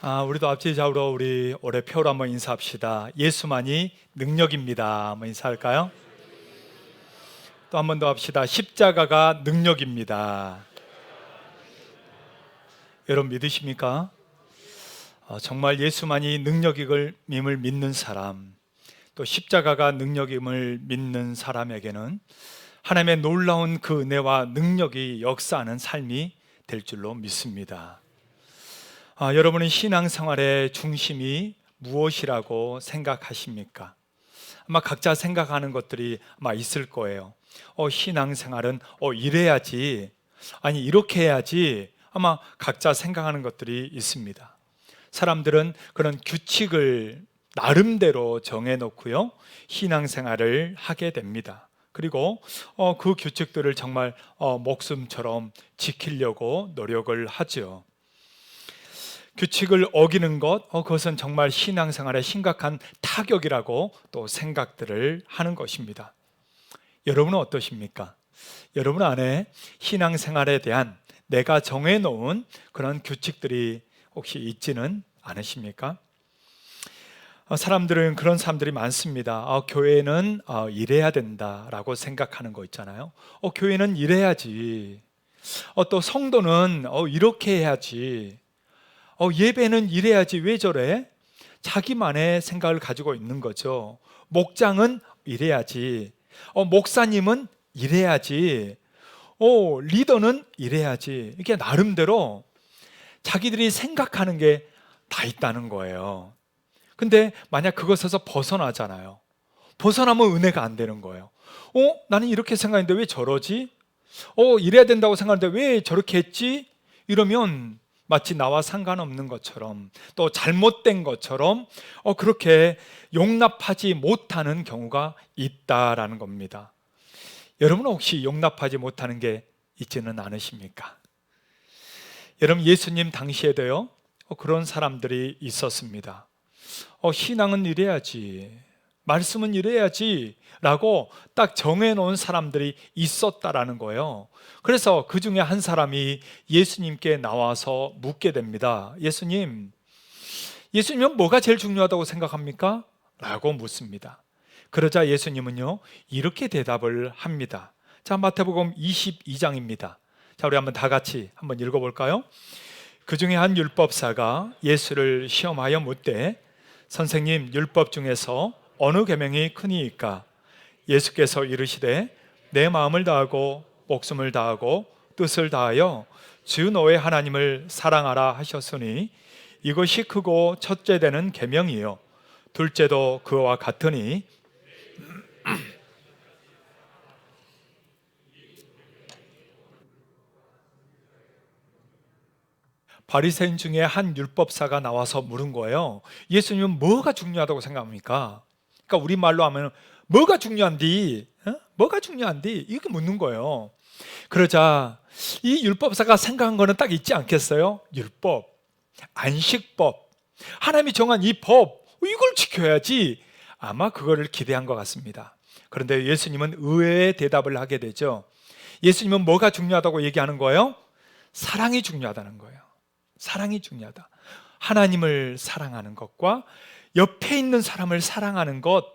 우리도 앞뒤 좌우로 우리 올해 표로 한번 인사합시다. 예수만이 능력입니다. 한번 인사할까요? 또 한 번 더 합시다. 십자가가 능력입니다. 여러분 믿으십니까? 정말 예수만이 능력임을 믿는 사람, 또 십자가가 능력임을 믿는 사람에게는 하나님의 놀라운 그 은혜와 능력이 역사하는 삶이 될 줄로 믿습니다. 여러분은 신앙생활의 중심이 무엇이라고 생각하십니까? 아마 각자 생각하는 것들이 아마 있을 거예요. 신앙생활은 이래야지, 아니 이렇게 해야지, 아마 각자 생각하는 것들이 있습니다. 사람들은 그런 규칙을 나름대로 정해놓고요, 신앙생활을 하게 됩니다. 그리고 그 규칙들을 정말 목숨처럼 지키려고 노력을 하죠. 규칙을 어기는 것, 그것은 정말 신앙생활에 심각한 타격이라고 또 생각들을 하는 것입니다. 여러분은 어떠십니까? 여러분 안에 신앙생활에 대한 내가 정해놓은 그런 규칙들이 혹시 있지는 않으십니까? 사람들은 그런 사람들이 많습니다. 교회는 이래야 된다라고 생각하는 거 있잖아요. 교회는 이래야지. 또 성도는 이렇게 해야지. 예배는 이래야지. 왜 저래? 자기만의 생각을 가지고 있는 거죠. 목장은 이래야지. 목사님은 이래야지. 리더는 이래야지. 이렇게 나름대로 자기들이 생각하는 게 다 있다는 거예요. 근데 만약 그것에서 벗어나잖아요. 벗어나면 은혜가 안 되는 거예요. 나는 이렇게 생각했는데 왜 저러지? 이래야 된다고 생각하는데 왜 저렇게 했지? 이러면 마치 나와 상관없는 것처럼, 또 잘못된 것처럼 그렇게 용납하지 못하는 경우가 있다라는 겁니다. 여러분은 혹시 용납하지 못하는 게 있지는 않으십니까? 여러분, 예수님 당시에도요, 그런 사람들이 있었습니다. 신앙은 이래야지, 말씀은 이래야지 라고 딱 정해놓은 사람들이 있었다라는 거예요. 그래서 그 중에 한 사람이 예수님께 나와서 묻게 됩니다. 예수님은 뭐가 제일 중요하다고 생각합니까? 라고 묻습니다. 그러자 예수님은요, 이렇게 대답을 합니다. 자, 마태복음 22장입니다. 자, 우리 한번 다 같이 한번 읽어볼까요? 그 중에 한 율법사가 예수를 시험하여 묻되, 선생님, 율법 중에서 어느 계명이 크니이까? 예수께서 이르시되, 내 마음을 다하고 목숨을 다하고 뜻을 다하여 주 너의 하나님을 사랑하라 하셨으니 이것이 크고 첫째 되는 계명이요 둘째도 그와 같으니 바리새인 중에 한 율법사가 나와서 물은 거예요. 예수님은 뭐가 중요하다고 생각합니까? 그러니까 우리말로 하면 뭐가 중요한디? 뭐가 중요한디? 이렇게 묻는 거예요. 그러자 이 율법사가 생각한 거는 딱 있지 않겠어요? 율법, 안식법, 하나님이 정한 이 법, 이걸 지켜야지. 아마 그거를 기대한 것 같습니다. 그런데 예수님은 의외의 대답을 하게 되죠. 예수님은 뭐가 중요하다고 얘기하는 거예요? 사랑이 중요하다는 거예요. 사랑이 중요하다. 하나님을 사랑하는 것과 옆에 있는 사람을 사랑하는 것,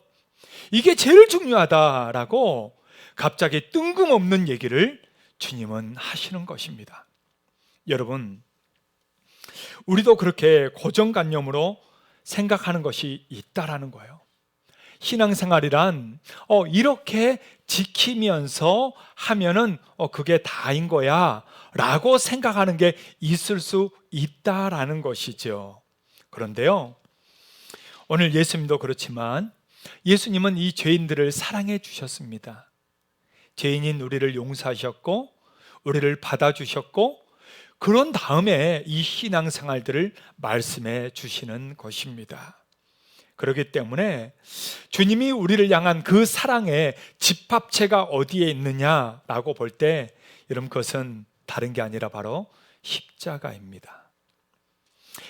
이게 제일 중요하다라고 갑자기 뜬금없는 얘기를 주님은 하시는 것입니다. 여러분, 우리도 그렇게 고정관념으로 생각하는 것이 있다라는 거예요. 신앙생활이란 이렇게 지키면서 하면은 그게 다인 거야 라고 생각하는 게 있을 수 있다라는 것이죠. 그런데요, 오늘 예수님도 그렇지만 예수님은 이 죄인들을 사랑해 주셨습니다. 죄인인 우리를 용서하셨고 우리를 받아주셨고, 그런 다음에 이 신앙생활들을 말씀해 주시는 것입니다. 그렇기 때문에 주님이 우리를 향한 그 사랑의 집합체가 어디에 있느냐라고 볼 때, 여러분, 그것은 다른 게 아니라 바로 십자가입니다.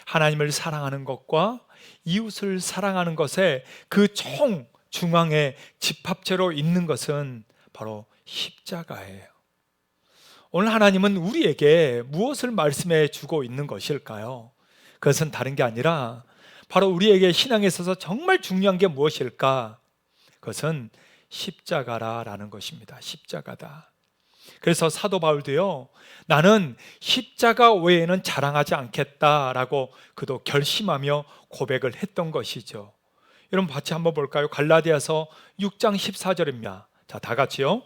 하나님을 사랑하는 것과 이웃을 사랑하는 것에 그 중앙에 집합체로 있는 것은 바로 십자가예요. 오늘 하나님은 우리에게 무엇을 말씀해 주고 있는 것일까요? 그것은 다른 게 아니라 바로 우리에게 신앙에 있어서 정말 중요한 게 무엇일까? 그것은 십자가라는 것입니다. 십자가다. 그래서 사도 바울도요, 나는 십자가 외에는 자랑하지 않겠다라고 그도 결심하며 고백을 했던 것이죠. 여러분 같이 한번 볼까요? 갈라디아서 6장 14절입니다. 자, 다 같이요.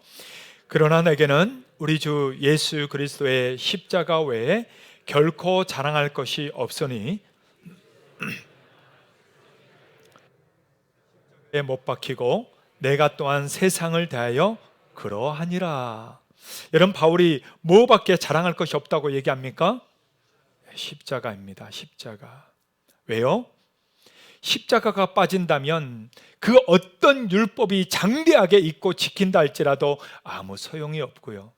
그러나 내게는 우리 주 예수 그리스도의 십자가 외에 결코 자랑할 것이 없으니 못 박히고 내가 또한 세상을 대하여 그러하니라. 여러분 바울이 뭐밖에 자랑할 것이 없다고 얘기합니까? 십자가입니다. 십자가. 왜요? 십자가가 빠진다면 그 어떤 율법이 장대하게 있고 지킨다 할지라도 아무 소용이 없고요.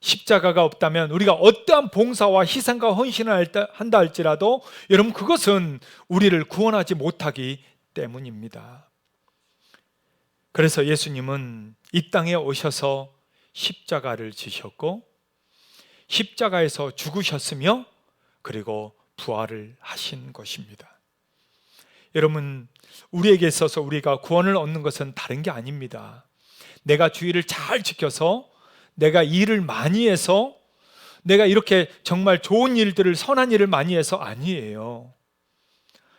십자가가 없다면 우리가 어떠한 봉사와 희생과 헌신을 한다 할지라도 여러분 그것은 우리를 구원하지 못하기 때문입니다. 그래서 예수님은 이 땅에 오셔서 십자가를 지셨고 십자가에서 죽으셨으며 그리고 부활을 하신 것입니다. 여러분, 우리에게 있어서 우리가 구원을 얻는 것은 다른 게 아닙니다. 내가 주의를 잘 지켜서 내가 일을 많이 해서 내가 이렇게 정말 좋은 일들을 선한 일을 많이 해서 아니에요.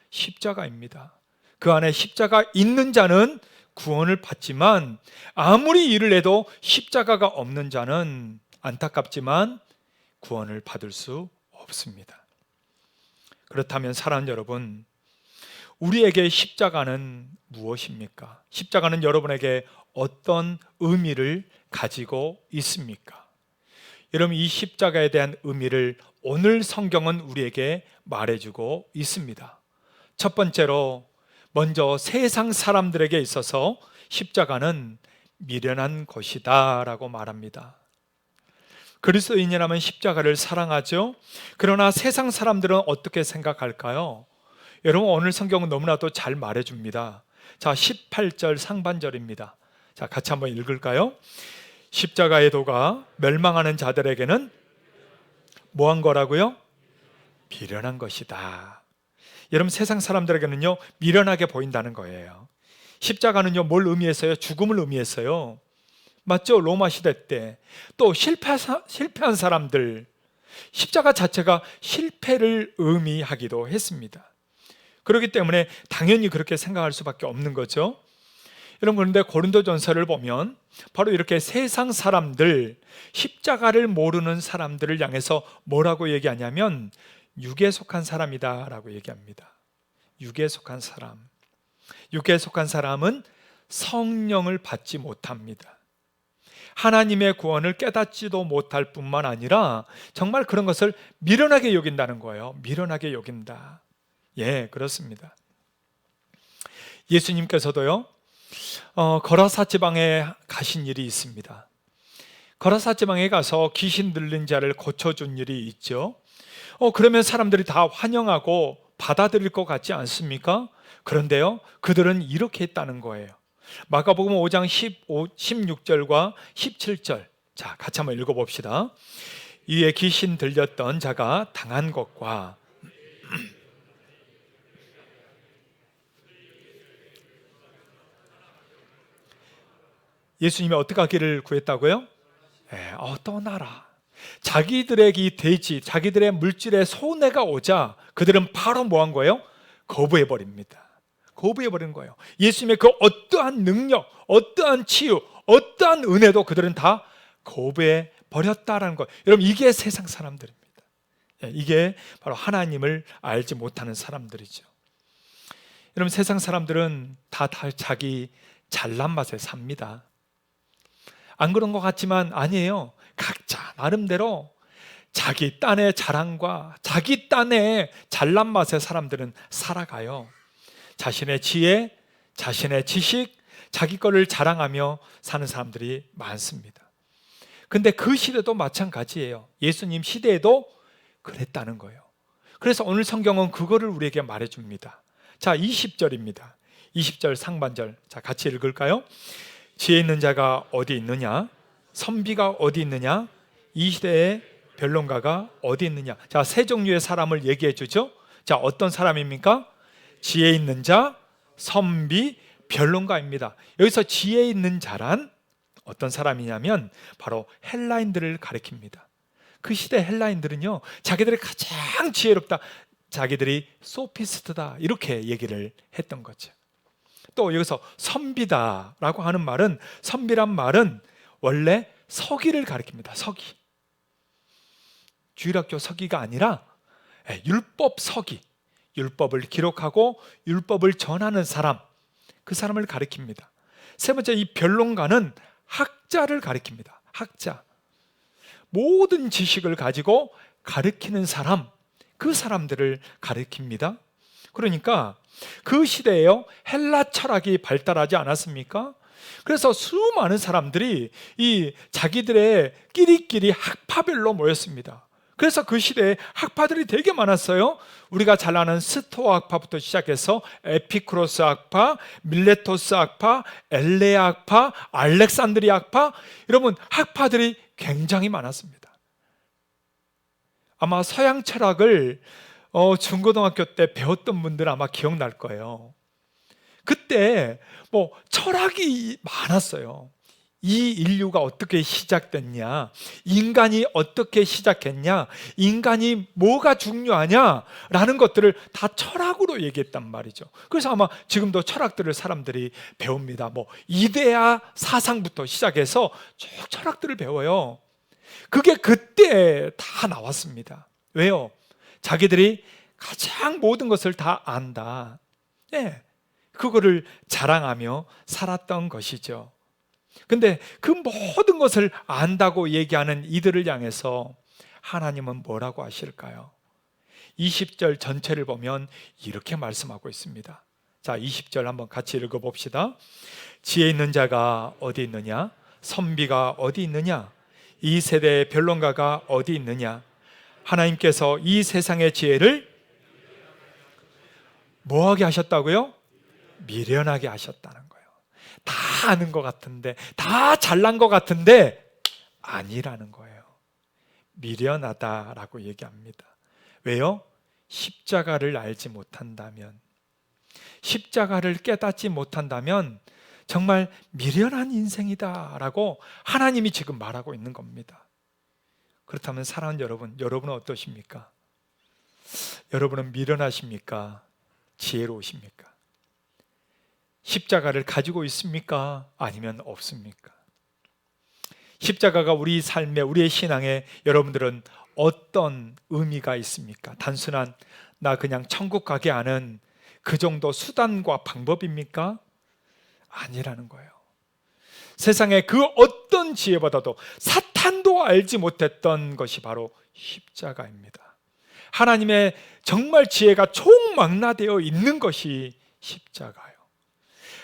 십자가입니다. 그 안에 십자가 있는 자는 구원을 받지만 아무리 일을 해도 십자가가 없는 자는 안타깝지만 구원을 받을 수 없습니다. 그렇다면 사랑하는 여러분, 우리에게 십자가는 무엇입니까? 십자가는 여러분에게 어떤 의미를 가지고 있습니까? 여러분 이 십자가에 대한 의미를 오늘 성경은 우리에게 말해주고 있습니다. 첫 번째로 먼저 세상 사람들에게 있어서 십자가는 미련한 것이다 라고 말합니다. 그리스도인이라면 십자가를 사랑하죠. 그러나 세상 사람들은 어떻게 생각할까요? 여러분 오늘 성경은 너무나도 잘 말해줍니다. 자, 18절 상반절입니다. 자, 같이 한번 읽을까요? 십자가의 도가 멸망하는 자들에게는 뭐한 거라고요? 미련한 것이다. 여러분 세상 사람들에게는요 미련하게 보인다는 거예요. 십자가는요 뭘 의미했어요? 죽음을 의미했어요. 맞죠? 로마 시대 때 또 실패한 사람들, 십자가 자체가 실패를 의미하기도 했습니다. 그렇기 때문에 당연히 그렇게 생각할 수밖에 없는 거죠. 여러분 그런데 고린도전서를 보면 바로 이렇게 세상 사람들, 십자가를 모르는 사람들을 향해서 뭐라고 얘기하냐면 육에 속한 사람이다 라고 얘기합니다. 육에 속한 사람. 육에 속한 사람은 성령을 받지 못합니다. 하나님의 구원을 깨닫지도 못할 뿐만 아니라 정말 그런 것을 미련하게 여긴다는 거예요. 미련하게 여긴다. 예, 그렇습니다. 예수님께서도요 거라사 지방에 가신 일이 있습니다. 거라사 지방에 가서 귀신 들린 자를 고쳐준 일이 있죠. 그러면 사람들이 다 환영하고 받아들일 것 같지 않습니까? 그런데요 그들은 이렇게 했다는 거예요. 마가복음 5장 16절과 17절 자 같이 한번 읽어봅시다. 이에 귀신 들렸던 자가 당한 것과 예수님이 어떻게 하기를 구했다고요? 떠나라. 자기들의 이 돼지, 자기들의 물질에 손해가 오자 그들은 바로 뭐 한 거예요? 거부해버립니다. 거부해버린 거예요. 예수님의 그 어떠한 능력, 어떠한 치유, 어떠한 은혜도 그들은 다 거부해버렸다라는 거예요. 여러분 이게 세상 사람들입니다. 이게 바로 하나님을 알지 못하는 사람들이죠. 여러분 세상 사람들은 다 자기 잘난 맛에 삽니다. 안 그런 것 같지만 아니에요. 각자 나름대로 자기 딴의 자랑과 자기 딴의 잘난 맛의 사람들은 살아가요. 자신의 지혜, 자신의 지식, 자기 거를 자랑하며 사는 사람들이 많습니다. 근데 그 시대도 마찬가지예요. 예수님 시대에도 그랬다는 거예요. 그래서 오늘 성경은 그거를 우리에게 말해줍니다. 자, 20절입니다. 20절 상반절. 자, 같이 읽을까요? 지혜 있는 자가 어디 있느냐? 선비가 어디 있느냐? 이 시대에 변론가가 어디 있느냐? 자, 세 종류의 사람을 얘기해 주죠. 자, 어떤 사람입니까? 지혜 있는 자, 선비, 변론가입니다. 여기서 지혜 있는 자란 어떤 사람이냐면 바로 헬라인들을 가리킵니다. 그 시대 헬라인들은요, 자기들이 가장 지혜롭다, 자기들이 소피스트다, 이렇게 얘기를 했던 거죠. 또 여기서 선비다라고 하는 말은, 선비란 말은 원래 서기를 가리킵니다. 서기. 주일학교 서기가 아니라 율법 서기, 율법을 기록하고 율법을 전하는 사람, 그 사람을 가리킵니다. 세 번째, 이 변론가는 학자를 가리킵니다. 학자. 모든 지식을 가지고 가르치는 사람, 그 사람들을 가리킵니다. 그러니까 그 시대에요, 헬라 철학이 발달하지 않았습니까? 그래서 수많은 사람들이 이 자기들의 끼리끼리 학파별로 모였습니다. 그래서 그 시대에 학파들이 되게 많았어요. 우리가 잘 아는 스토아 학파부터 시작해서 에피쿠로스 학파, 밀레토스 학파, 엘레아 학파, 알렉산드리아 학파, 여러분 학파들이 굉장히 많았습니다. 아마 서양 철학을 중고등학교 때 배웠던 분들은 아마 기억날 거예요. 그때 뭐 철학이 많았어요. 이 인류가 어떻게 시작됐냐, 인간이 어떻게 시작했냐, 인간이 뭐가 중요하냐라는 것들을 다 철학으로 얘기했단 말이죠. 그래서 아마 지금도 철학들을 사람들이 배웁니다. 뭐 이데아 사상부터 시작해서 쭉 철학들을 배워요. 그게 그때 다 나왔습니다. 왜요? 자기들이 가장 모든 것을 다 안다, 그거를 자랑하며 살았던 것이죠. 근데 그 모든 것을 안다고 얘기하는 이들을 향해서 하나님은 뭐라고 하실까요? 20절 전체를 보면 이렇게 말씀하고 있습니다. 자, 20절 한번 같이 읽어봅시다. 지혜 있는 자가 어디 있느냐? 선비가 어디 있느냐? 이 세대의 변론가가 어디 있느냐? 하나님께서 이 세상의 지혜를 뭐하게 하셨다고요? 미련하게 하셨다는 거예요. 다 아는 것 같은데, 다 잘난 것 같은데 아니라는 거예요. 미련하다라고 얘기합니다. 왜요? 십자가를 알지 못한다면, 십자가를 깨닫지 못한다면 정말 미련한 인생이다라고 하나님이 지금 말하고 있는 겁니다. 그렇다면 사랑하는 여러분, 여러분은 어떠십니까? 여러분은 미련하십니까? 지혜로우십니까? 십자가를 가지고 있습니까? 아니면 없습니까? 십자가가 우리 삶에, 우리의 신앙에 여러분들은 어떤 의미가 있습니까? 단순한 나 그냥 천국 가게 하는 그 정도 수단과 방법입니까? 아니라는 거예요. 세상의 그 어떤 지혜보다도 사탄도 알지 못했던 것이 바로 십자가입니다. 하나님의 정말 지혜가 총망라되어 있는 것이 십자가예요.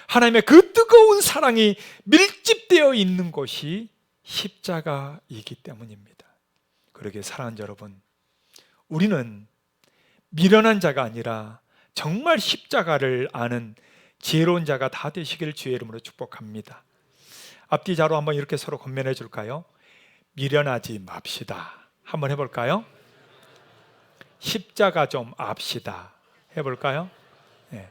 하나님의 그 뜨거운 사랑이 밀집되어 있는 곳이 십자가이기 때문입니다. 그러기에 사랑하는 여러분, 우리는 미련한 자가 아니라 정말 십자가를 아는 지혜로운 자가 다 되시기를 주의 이름으로 축복합니다. 앞뒤 자로 한번 이렇게 서로 권면해 줄까요? 미련하지 맙시다. 한번 해볼까요? 십자가 좀 압시다. 해볼까요? 네.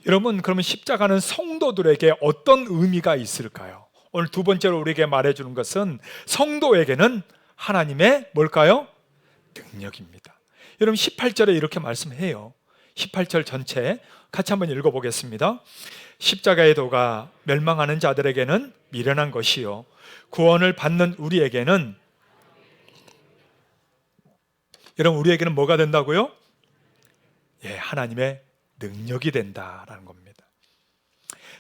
여러분, 그러면 십자가는 성도들에게 어떤 의미가 있을까요? 오늘 두 번째로 우리에게 말해주는 것은 성도에게는 하나님의 뭘까요? 능력입니다. 여러분 18절에 이렇게 말씀해요. 18절 전체 같이 한번 읽어보겠습니다. 십자가의 도가 멸망하는 자들에게는 미련한 것이요 구원을 받는 우리에게는, 여러분 우리에게는 뭐가 된다고요? 하나님의 능력이 된다라는 겁니다.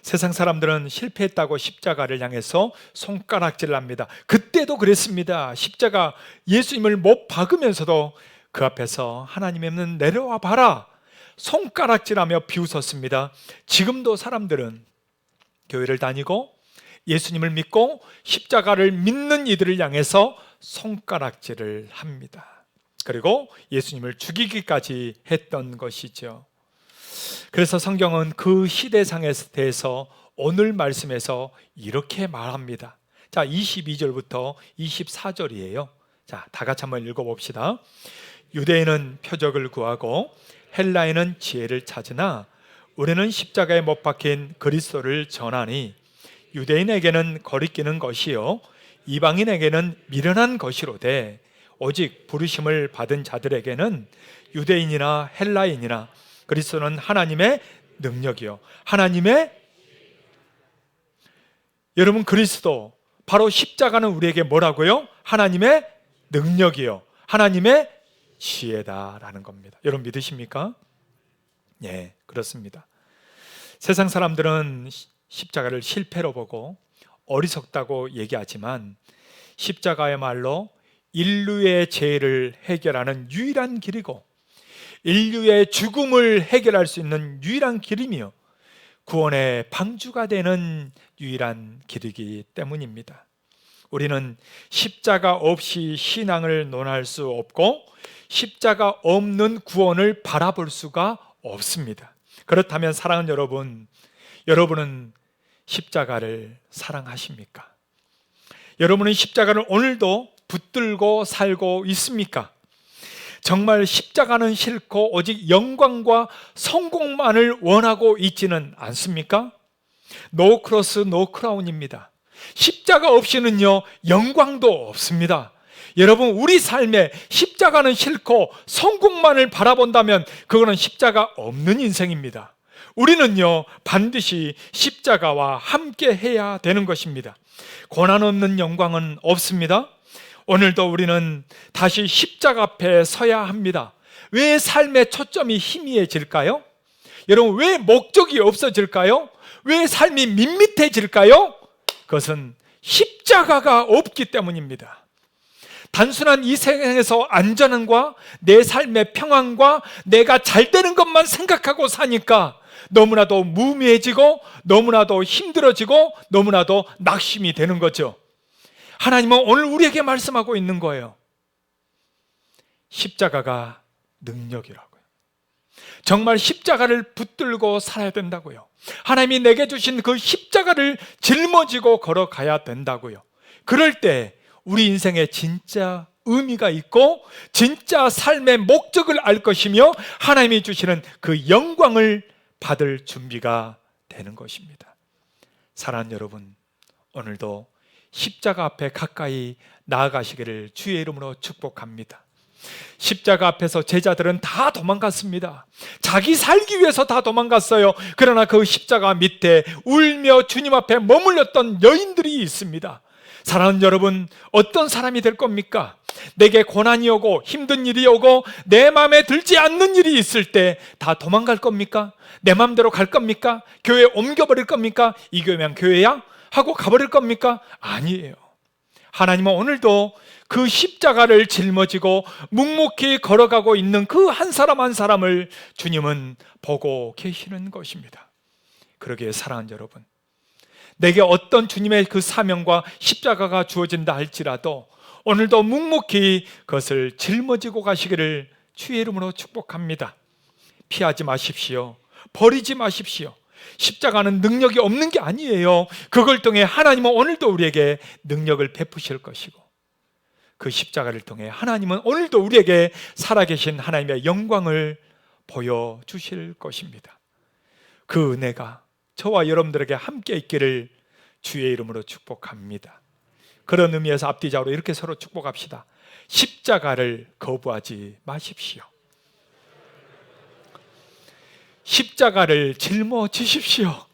세상 사람들은 실패했다고 십자가를 향해서 손가락질을 합니다. 그때도 그랬습니다. 십자가 예수님을 못 박으면서도 그 앞에서 하나님은 내려와 봐라 손가락질하며 비웃었습니다. 지금도 사람들은 교회를 다니고 예수님을 믿고 십자가를 믿는 이들을 향해서 손가락질을 합니다. 그리고 예수님을 죽이기까지 했던 것이죠. 그래서 성경은 그 시대상에 대해서 오늘 말씀에서 이렇게 말합니다. 자, 22절부터 24절이에요. 자, 다 같이 한번 읽어봅시다. 유대인은 표적을 구하고 헬라인은 지혜를 찾으나 우리는 십자가에 못 박힌 그리스도를 전하니 유대인에게는 거리끼는 것이요 이방인에게는 미련한 것이로되 오직 부르심을 받은 자들에게는 유대인이나 헬라인이나 그리스도는 하나님의 능력이요 하나님의 여러분 그리스도 바로 십자가는 우리에게 뭐라고요? 하나님의 능력이요 하나님의 지혜다라는 겁니다. 여러분 믿으십니까? 예, 그렇습니다. 세상 사람들은 십자가를 실패로 보고 어리석다고 얘기하지만 십자가야말로 인류의 죄를 해결하는 유일한 길이고 인류의 죽음을 해결할 수 있는 유일한 길이며 구원의 방주가 되는 유일한 길이기 때문입니다. 우리는 십자가 없이 신앙을 논할 수 없고 십자가 없는 구원을 바라볼 수가 없습니다. 그렇다면 사랑하는 여러분, 여러분은 십자가를 사랑하십니까? 여러분은 십자가를 오늘도 붙들고 살고 있습니까? 정말 십자가는 싫고 오직 영광과 성공만을 원하고 있지는 않습니까? 노 크로스 노 크라운입니다. 십자가 없이는요 영광도 없습니다. 여러분 우리 삶에 십자가는 싫고 성공만을 바라본다면 그거는 십자가 없는 인생입니다. 우리는요 반드시 십자가와 함께 해야 되는 것입니다. 고난 없는 영광은 없습니다. 오늘도 우리는 다시 십자가 앞에 서야 합니다. 왜 삶의 초점이 희미해질까요? 여러분 왜 목적이 없어질까요? 왜 삶이 밋밋해질까요? 그것은 십자가가 없기 때문입니다. 단순한 이 세상에서 안전함과 내 삶의 평안과 내가 잘 되는 것만 생각하고 사니까 너무나도 무미해지고 너무나도 힘들어지고 너무나도 낙심이 되는 거죠. 하나님은 오늘 우리에게 말씀하고 있는 거예요. 십자가가 능력이라고요. 정말 십자가를 붙들고 살아야 된다고요. 하나님이 내게 주신 그 십자가를 짊어지고 걸어가야 된다고요. 그럴 때 우리 인생에 진짜 의미가 있고 진짜 삶의 목적을 알 것이며 하나님이 주시는 그 영광을 받을 준비가 되는 것입니다. 사랑하는 여러분, 오늘도 십자가 앞에 가까이 나아가시기를 주의 이름으로 축복합니다. 십자가 앞에서 제자들은 다 도망갔습니다. 자기 살기 위해서 다 도망갔어요. 그러나 그 십자가 밑에 울며 주님 앞에 머물렀던 여인들이 있습니다. 사랑하는 여러분, 어떤 사람이 될 겁니까? 내게 고난이 오고 힘든 일이 오고 내 마음에 들지 않는 일이 있을 때 다 도망갈 겁니까? 내 마음대로 갈 겁니까? 교회 옮겨버릴 겁니까? 이 교회면 교회야? 하고 가버릴 겁니까? 아니에요. 하나님은 오늘도 그 십자가를 짊어지고 묵묵히 걸어가고 있는 그 한 사람 한 사람을 주님은 보고 계시는 것입니다. 그러기에 사랑하는 여러분, 내게 어떤 주님의 그 사명과 십자가가 주어진다 할지라도 오늘도 묵묵히 그것을 짊어지고 가시기를 주의 이름으로 축복합니다. 피하지 마십시오. 버리지 마십시오. 십자가는 능력이 없는 게 아니에요. 그걸 통해 하나님은 오늘도 우리에게 능력을 베푸실 것이고 그 십자가를 통해 하나님은 오늘도 우리에게 살아계신 하나님의 영광을 보여주실 것입니다. 그 은혜가 저와 여러분들에게 함께 있기를 주의 이름으로 축복합니다. 그런 의미에서 앞뒤적으로 이렇게 서로 축복합시다. 십자가를 거부하지 마십시오. 십자가를 짊어지십시오.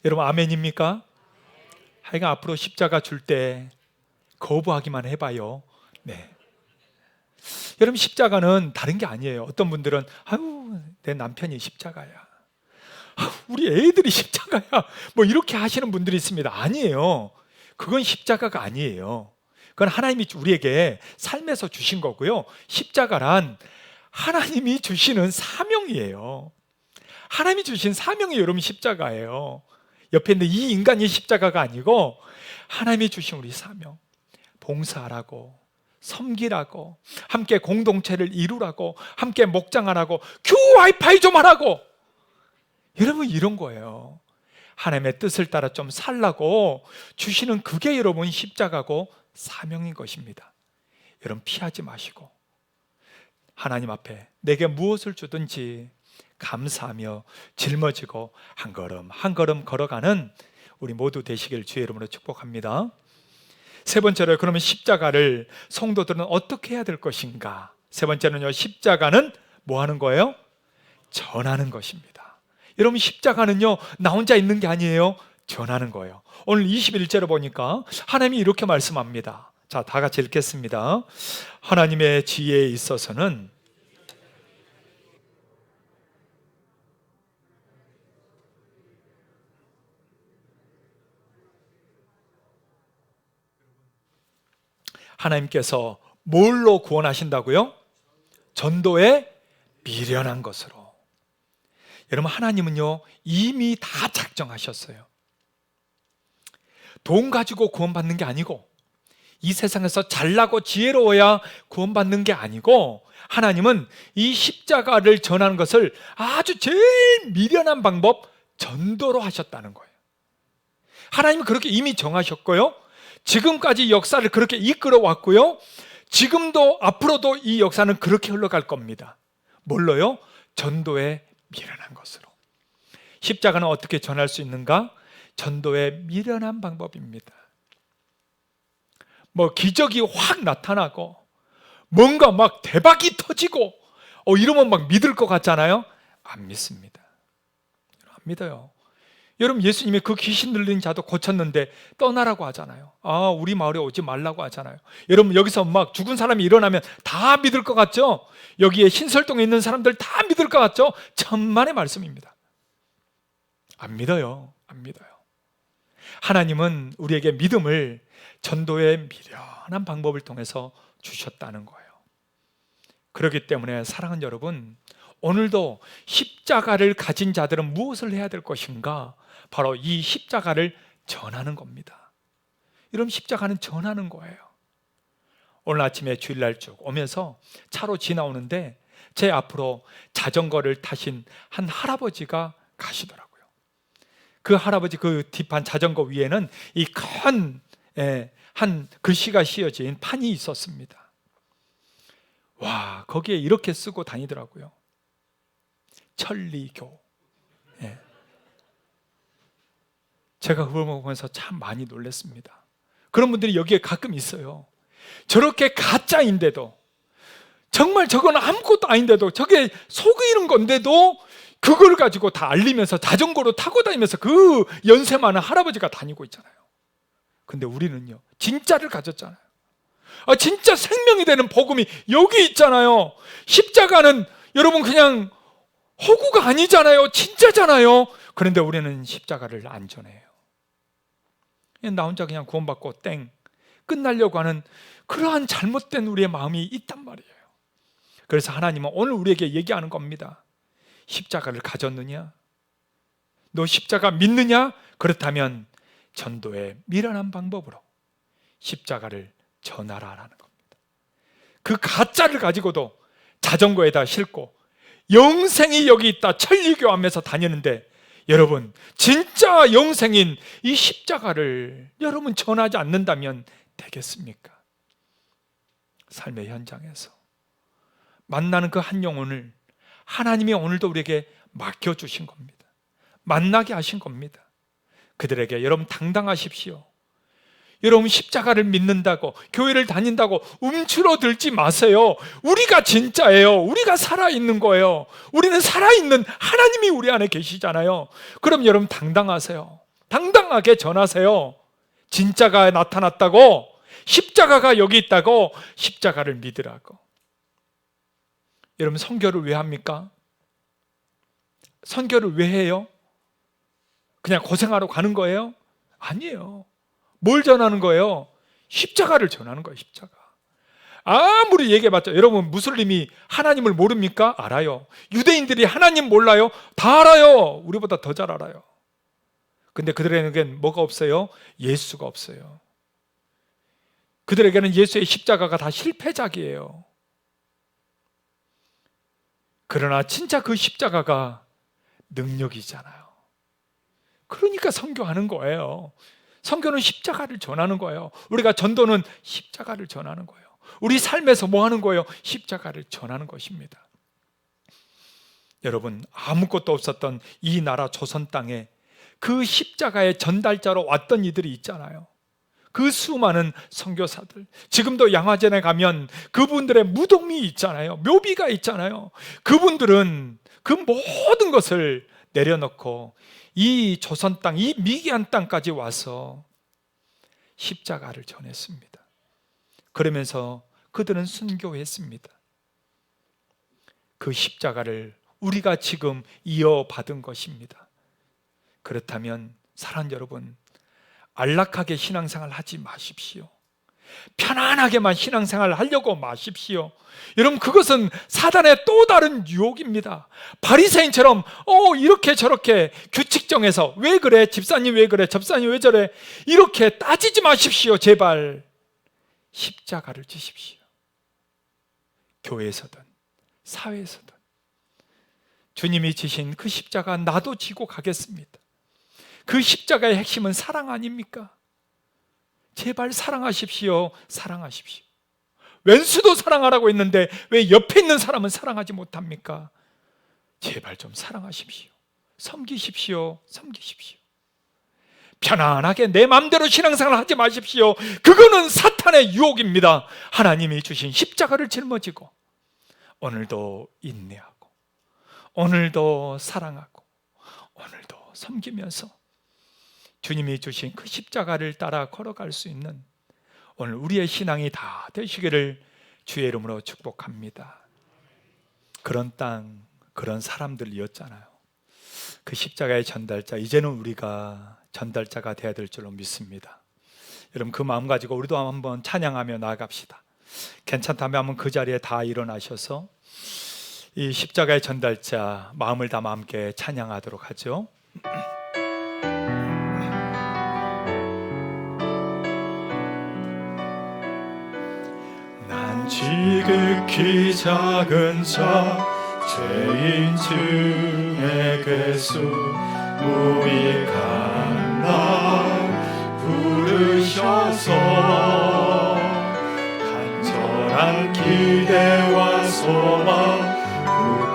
여러분 아멘입니까? 하여간 앞으로 십자가 줄 때 거부하기만 해봐요. 네. 여러분 십자가는 다른 게 아니에요. 어떤 분들은 아유 내 남편이 십자가야, 우리 애들이 십자가야, 뭐 이렇게 하시는 분들이 있습니다. 아니에요. 그건 십자가가 아니에요. 그건 하나님이 우리에게 삶에서 주신 거고요. 십자가란 하나님이 주시는 사명이에요. 하나님이 주신 사명이 여러분 십자가예요. 옆에 있는 이 인간이 십자가가 아니고 하나님이 주신 우리 사명, 봉사하라고, 섬기라고, 함께 공동체를 이루라고, 함께 목장하라고, 교우 와이파이 좀 하라고, 여러분 이런 거예요. 하나님의 뜻을 따라 좀 살라고 주시는 그게 여러분 십자가고 사명인 것입니다. 여러분, 피하지 마시고 하나님 앞에 내게 무엇을 주든지 감사하며 짊어지고 한 걸음 한 걸음 걸어가는 우리 모두 되시길 주의 이름으로 축복합니다. 세 번째로, 그러면 십자가를 성도들은 어떻게 해야 될 것인가? 세 번째는요, 십자가는 뭐 하는 거예요? 전하는 것입니다. 여러분, 십자가는요 나 혼자 있는 게 아니에요. 전하는 거예요. 오늘 21절에 보니까 하나님이 이렇게 말씀합니다. 자, 다 같이 읽겠습니다. 하나님의 지혜에 있어서는 하나님께서 뭘로 구원하신다고요? 전도에 미련한 것으로. 여러분, 하나님은요 이미 다 작정하셨어요. 돈 가지고 구원받는 게 아니고, 이 세상에서 잘나고 지혜로워야 구원받는 게 아니고, 하나님은 이 십자가를 전하는 것을 아주 제일 미련한 방법, 전도로 하셨다는 거예요. 하나님은 그렇게 이미 정하셨고요, 지금까지 역사를 그렇게 이끌어 왔고요, 지금도 앞으로도 이 역사는 그렇게 흘러갈 겁니다. 뭘로요? 전도에 미련한 것으로. 십자가는 어떻게 전할 수 있는가? 전도에 미련한 방법입니다. 뭐 기적이 확 나타나고 뭔가 막 대박이 터지고 이러면 막 믿을 것 같잖아요. 안 믿습니다. 안 믿어요. 여러분, 예수님이 그 귀신 들린 자도 고쳤는데 떠나라고 하잖아요. 우리 마을에 오지 말라고 하잖아요. 여러분, 여기서 막 죽은 사람이 일어나면 다 믿을 것 같죠? 여기에 신설동에 있는 사람들 다 믿을 것 같죠? 천만의 말씀입니다. 안 믿어요. 안 믿어요. 하나님은 우리에게 믿음을 전도의 미련한 방법을 통해서 주셨다는 거예요. 그렇기 때문에 사랑하는 여러분, 오늘도 십자가를 가진 자들은 무엇을 해야 될 것인가? 바로 이 십자가를 전하는 겁니다. 여러분, 십자가는 전하는 거예요. 오늘 아침에 주일날 쭉 오면서 차로 지나오는데 제 앞으로 자전거를 타신 한 할아버지가 가시더라고요. 그 할아버지 그 뒷판 자전거 위에는 이 큰 한 글씨가 씌어진 판이 있었습니다. 와, 거기에 이렇게 쓰고 다니더라고요. 천리교. 제가 그걸 보면서 참 많이 놀랐습니다. 그런 분들이 여기에 가끔 있어요. 저렇게 가짜인데도, 정말 저건 아무것도 아닌데도, 저게 속이는 건데도 그걸 가지고 다 알리면서 자전거로 타고 다니면서 그 연세 많은 할아버지가 다니고 있잖아요. 근데 우리는요, 진짜를 가졌잖아요. 진짜 생명이 되는 복음이 여기 있잖아요. 십자가는 여러분 그냥 허구가 아니잖아요. 진짜잖아요. 그런데 우리는 십자가를 안 전해요. 나 혼자 그냥 구원받고 땡 끝나려고 하는 그러한 잘못된 우리의 마음이 있단 말이에요. 그래서 하나님은 오늘 우리에게 얘기하는 겁니다. 십자가를 가졌느냐? 너 십자가 믿느냐? 그렇다면 전도의 미련한 방법으로 십자가를 전하라라는 겁니다. 그 가짜를 가지고도 자전거에다 싣고 영생이 여기 있다 천리교하면서 다니는데, 여러분 진짜 영생인 이 십자가를 여러분 전하지 않는다면 되겠습니까? 삶의 현장에서 만나는 그 한 영혼을 하나님이 오늘도 우리에게 맡겨주신 겁니다. 만나게 하신 겁니다. 그들에게 여러분 당당하십시오. 여러분 십자가를 믿는다고, 교회를 다닌다고 움츠러들지 마세요. 우리가 진짜예요. 우리가 살아있는 거예요. 우리는 살아있는 하나님이 우리 안에 계시잖아요. 그럼 여러분 당당하세요. 당당하게 전하세요. 진짜가 나타났다고, 십자가가 여기 있다고, 십자가를 믿으라고. 여러분 선교를 왜 합니까? 선교를 왜 해요? 그냥 고생하러 가는 거예요? 아니에요. 뭘 전하는 거예요? 십자가를 전하는 거예요. 십자가. 아무리 얘기해봤자, 여러분 무슬림이 하나님을 모릅니까? 알아요. 유대인들이 하나님 몰라요? 다 알아요. 우리보다 더 잘 알아요. 근데 그들에게는 뭐가 없어요? 예수가 없어요. 그들에게는 예수의 십자가가 다 실패작이에요. 그러나 진짜 그 십자가가 능력이잖아요. 그러니까 선교하는 거예요. 선교는 십자가를 전하는 거예요. 우리가 전도는 십자가를 전하는 거예요. 우리 삶에서 뭐 하는 거예요? 십자가를 전하는 것입니다. 여러분, 아무것도 없었던 이 나라 조선 땅에 그 십자가의 전달자로 왔던 이들이 있잖아요. 그 수많은 선교사들, 지금도 양화전에 가면 그분들의 무덤이 있잖아요. 묘비가 있잖아요. 그분들은 그 모든 것을 내려놓고 이 조선 땅, 이 미개한 땅까지 와서 십자가를 전했습니다. 그러면서 그들은 순교했습니다. 그 십자가를 우리가 지금 이어받은 것입니다. 그렇다면 사랑하는 여러분, 안락하게 신앙생활 하지 마십시오. 편안하게만 신앙생활 하려고 마십시오. 여러분, 그것은 사단의 또 다른 유혹입니다. 바리새인처럼 이렇게 저렇게 규칙 정해서 왜 그래? 집사님 왜 그래? 접사님 왜 저래? 이렇게 따지지 마십시오. 제발 십자가를 지십시오. 교회에서든 사회에서든 주님이 지신 그 십자가 나도 지고 가겠습니다. 그 십자가의 핵심은 사랑 아닙니까? 제발 사랑하십시오. 사랑하십시오. 왼수도 사랑하라고 했는데 왜 옆에 있는 사람은 사랑하지 못합니까? 제발 좀 사랑하십시오. 섬기십시오. 섬기십시오. 편안하게 내 마음대로 신앙생활 하지 마십시오. 그거는 사탄의 유혹입니다. 하나님이 주신 십자가를 짊어지고 오늘도 인내하고 오늘도 사랑하고 오늘도 섬기면서 주님이 주신 그 십자가를 따라 걸어갈 수 있는 오늘 우리의 신앙이 다 되시기를 주의 이름으로 축복합니다. 그런 땅, 그런 사람들이었잖아요. 그 십자가의 전달자, 이제는 우리가 전달자가 되어야 될 줄로 믿습니다. 여러분, 그 마음 가지고 우리도 한번 찬양하며 나아갑시다. 괜찮다면 한번 그 자리에 다 일어나셔서 이 십자가의 전달자 마음을 담아 함께 찬양하도록 하죠. 난 지극히 작은 자 죄인 중에 괴수 무익한 날 부르셔서 간절한 기대와 소망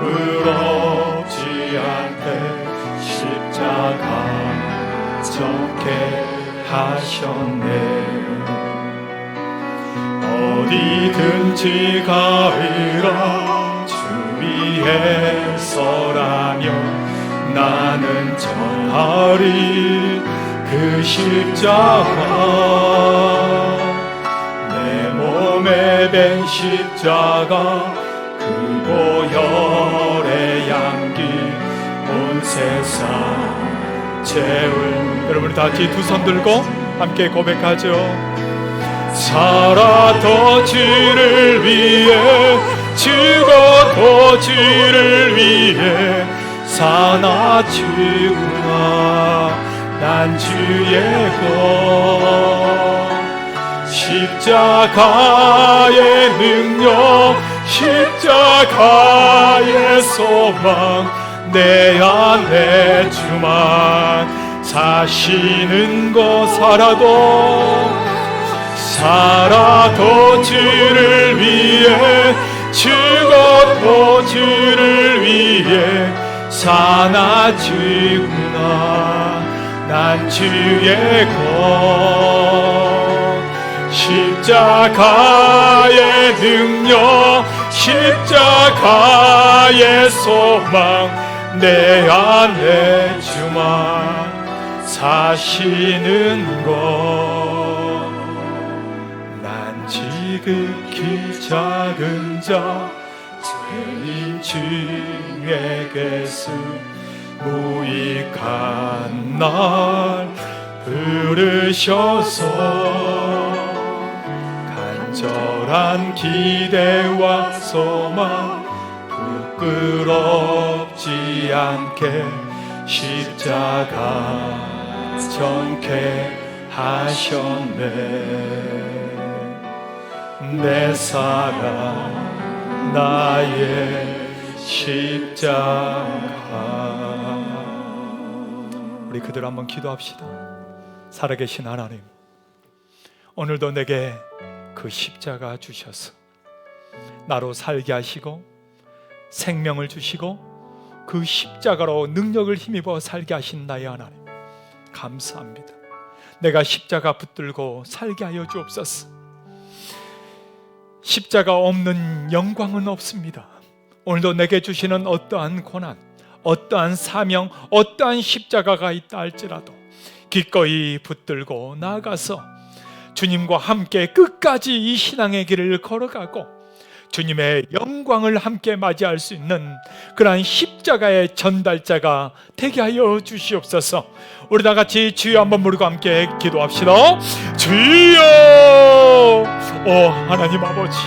부끄럽지 않게 십자가 정케 하셨네. 어디든지 가리라 주 위에 서라며 나는 전하리 그 십자가 내 몸에 밴 십자가 그 보혈의 향기 온 세상 채울. 여러분 다 같이 두 손 들고 함께 고백하죠. 살아도 주를 위해 죽어도 주를 위해 사나 주구나 난 주의 것. 십자가의 능력 십자가의 소망 내 안에 주만 사시는 거. 살아도 주를 위해 죽어도 주를 위해 사나 주구나 난 주의 것. 십자가의 능력 십자가의 소망 내 안에 주만 사시는 것. 난 지극히 작은 자 죄인 중에 괴수 무익한 날 부르셔서 간절한 기대와 소망 부끄럽지 않게 십자가 정케 하셨네. 내 사랑 나의 십자가. 우리 그대로 한번 기도합시다. 살아계신 하나님, 오늘도 내게 그 십자가 주셔서 나로 살게 하시고 생명을 주시고 그 십자가로 능력을 힘입어 살게 하신 나의 하나님, 감사합니다. 내가 십자가 붙들고 살게 하여 주옵소서. 십자가 없는 영광은 없습니다. 오늘도 내게 주시는 어떠한 고난, 어떠한 사명, 어떠한 십자가가 있다 할지라도 기꺼이 붙들고 나아가서 주님과 함께 끝까지 이 신앙의 길을 걸어가고 주님의 영광을 함께 맞이할 수 있는 그러한 십자가의 전달자가 되게 하여 주시옵소서. 우리 다 같이 주여 한번 부르고 함께 기도합시다. 주여! 오 하나님 아버지,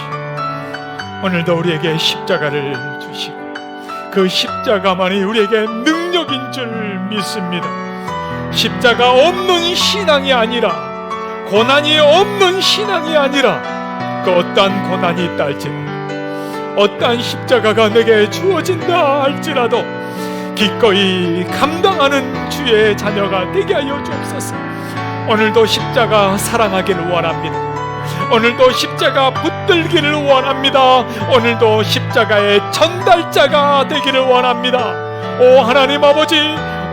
오늘도 우리에게 십자가를 주시고 그 십자가만이 우리에게 능력인 줄 믿습니다. 십자가 없는 신앙이 아니라, 고난이 없는 신앙이 아니라, 그 어떠한 고난이 있다 할지라도, 어떠한 십자가가 내게 주어진다 할지라도 기꺼이 감당하는 주의 자녀가 되게 하여 주옵소서. 오늘도 십자가 사랑하기를 원합니다. 오늘도 십자가 붙들기를 원합니다. 오늘도 십자가의 전달자가 되기를 원합니다. 오 하나님 아버지,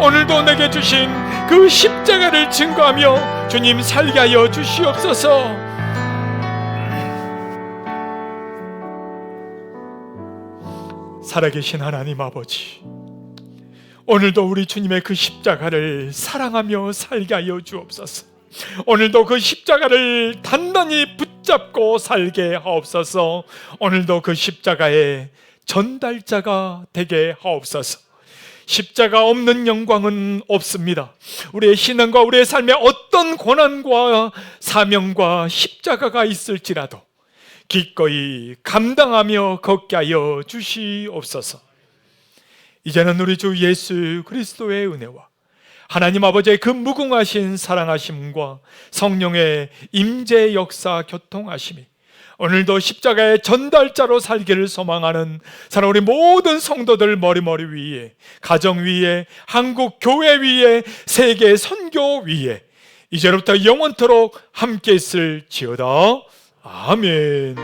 오늘도 내게 주신 그 십자가를 증거하며 주님 살게 하여 주시옵소서. 살아계신 하나님 아버지, 오늘도 우리 주님의 그 십자가를 사랑하며 살게 하여 주옵소서. 오늘도 그 십자가를 단단히 붙잡고 살게 하옵소서. 오늘도 그 십자가의 전달자가 되게 하옵소서. 십자가 없는 영광은 없습니다. 우리의 신앙과 우리의 삶에 어떤 고난과 사명과 십자가가 있을지라도 기꺼이 감당하며 걷게 하여 주시옵소서. 이제는 우리 주 예수 그리스도의 은혜와 하나님 아버지의 그 무궁하신 사랑하심과 성령의 임재 역사 교통하심이 오늘도 십자가의 전달자로 살기를 소망하는 사랑 우리 모든 성도들 머리머리 위에, 가정 위에, 한국 교회 위에, 세계 선교 위에 이제부터 영원토록 함께 있을지어다. 아멘.